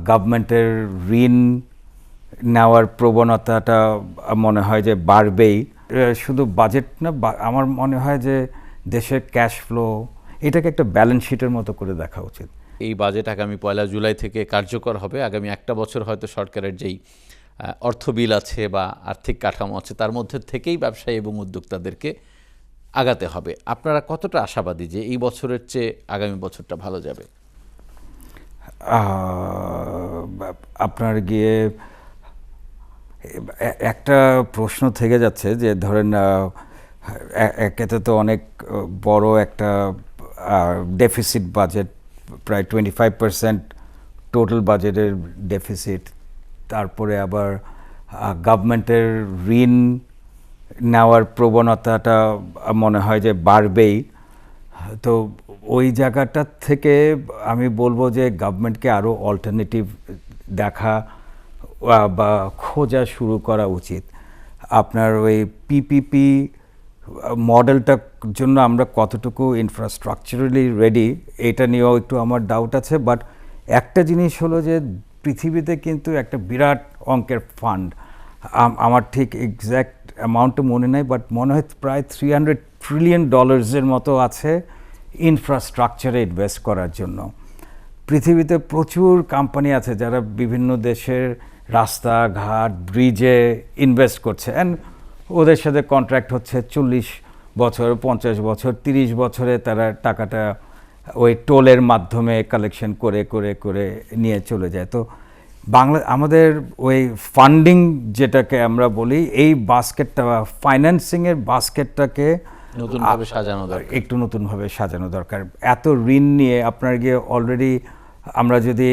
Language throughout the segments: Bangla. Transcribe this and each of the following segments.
গভর্নমেন্টের ঋণ নেওয়ার প্রবণতাটা মনে হয় যে বাড়বেই। শুধু বাজেট না, আমার মনে হয় যে দেশের ক্যাশ ফ্লো এটাকে একটা ব্যালেন্স শিটের মতো করে দেখা উচিত। এই বাজেট আগামী 1 জুলাই থেকে কার্যকর হবে। আগামী একটা বছর হয়তো সরকারের যেই অর্থ বিল আছে বা আর্থিক কাঠামো আছে তার মধ্যে থেকেই ব্যবসায়ী এবং উদ্যোক্তাদেরকে আগাতে হবে। আপনারা কতটা আশাবাদী যে এই বছরের চেয়ে আগামী বছরটা ভালো যাবে? আপনার গিয়ে একটা প্রশ্ন থেকে যাচ্ছে যে ধরেন একেতে তো অনেক বড় একটা ডেফিসিট বাজেট, প্রায় 25% টোটাল বাজেটের ডেফিসিট। তারপরে আবার গভর্নমেন্টের ঋণ নেওয়ার প্রবণতাটা মনে হয় যে বাড়বেই। তো ওই জায়গাটা থেকে আমি বলবো যে গভর্নমেন্টকে আরও অল্টারনেটিভ দেখা বা খোঁজা শুরু করা উচিত। আপনার ওই পিপিপি মডেলটার জন্য আমরা কতটুকু ইনফ্রাস্ট্রাকচারালি রেডি এটা নিয়েও একটু আমার ডাউট আছে। বাট একটা জিনিস হলো যে পৃথিবীতে কিন্তু একটা বিরাট অঙ্কের ফান্ড, আমার ঠিক এক্স্যাক্ট অ্যামাউন্টটা মনে নেই, বাট মনে হয় প্রায় $300 ট্রিলিয়ন মতো আছে ইনফ্রাস্ট্রাকচারে ইনভেস্ট করার জন্য। পৃথিবীতে প্রচুর কোম্পানি আছে যারা বিভিন্ন দেশের রাস্তাঘাট ব্রিজে ইনভেস্ট করছে, অ্যান্ড ওদের সাথে কন্ট্রাক্ট হচ্ছে 40 বছর 50 বছর 30 বছরে তারা টাকাটা ওই টোলের মাধ্যমে কালেকশন করে করে করে নিয়ে চলে যায়। তো আমাদের ওই ফান্ডিং যেটাকে আমরা বলি, এই বাস্কেটটা বা ফাইন্যান্সিংয়ের বাস্কেটটাকে নতুনভাবে সাজানো দরকার, একটু নতুনভাবে সাজানো দরকার। এত ঋণ নিয়ে আপনার গিয়ে অলরেডি আমরা যদি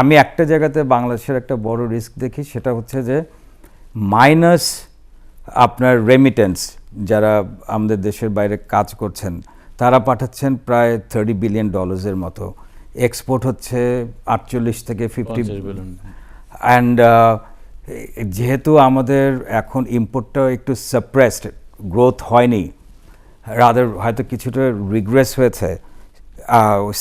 আমি একটা জায়গাতে বাংলাদেশের একটা বড় রিস্ক দেখি, সেটা হচ্ছে যে মাইনাস আপনার রেমিটেন্স, যারা আমাদের দেশের বাইরে কাজ করছেন তারা পাঠাচ্ছেন প্রায় $30 বিলিয়ন মতো, এক্সপোর্ট হচ্ছে 48 থেকে 50 বিলিয়ন। অ্যান্ড যেহেতু আমাদের এখন ইম্পোর্টটা একটু সাপ্রেসড, গ্রোথ হয়নি, রাদার হয়তো কিছুটা রিগ্রেস হয়েছে,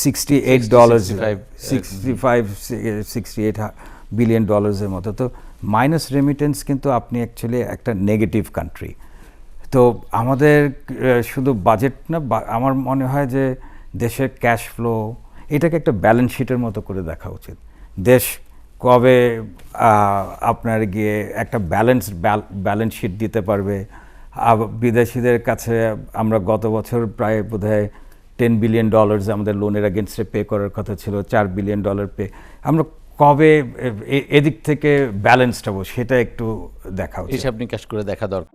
$68 বিলিয়ন মতো। তো মাইনাস রেমিটেন্স কিন্তু আপনি অ্যাকচুয়ালি একটা নেগেটিভ কান্ট্রি। তো আমাদের শুধু বাজেট না, আমার মনে হয় যে দেশের ক্যাশ ফ্লো এটাকে একটা ব্যালেন্স শিটের মতো করে দেখা উচিত। দেশ কবে আপনার গিয়ে একটা ব্যালেন্স শিট দিতে পারবে। বিদেশিদের কাছে আমরা গত বছর প্রায় বোধহয় $10 বিলিয়ন আমাদের লোনের এগেনস্টে পে করার কথা ছিল, $4 বিলিয়ন পে। আমরা কবে এদিক থেকে ব্যালেন্সড হবো সেটা একটু দেখা উচিত, হিসাব নিকাশ করে দেখা দরকার।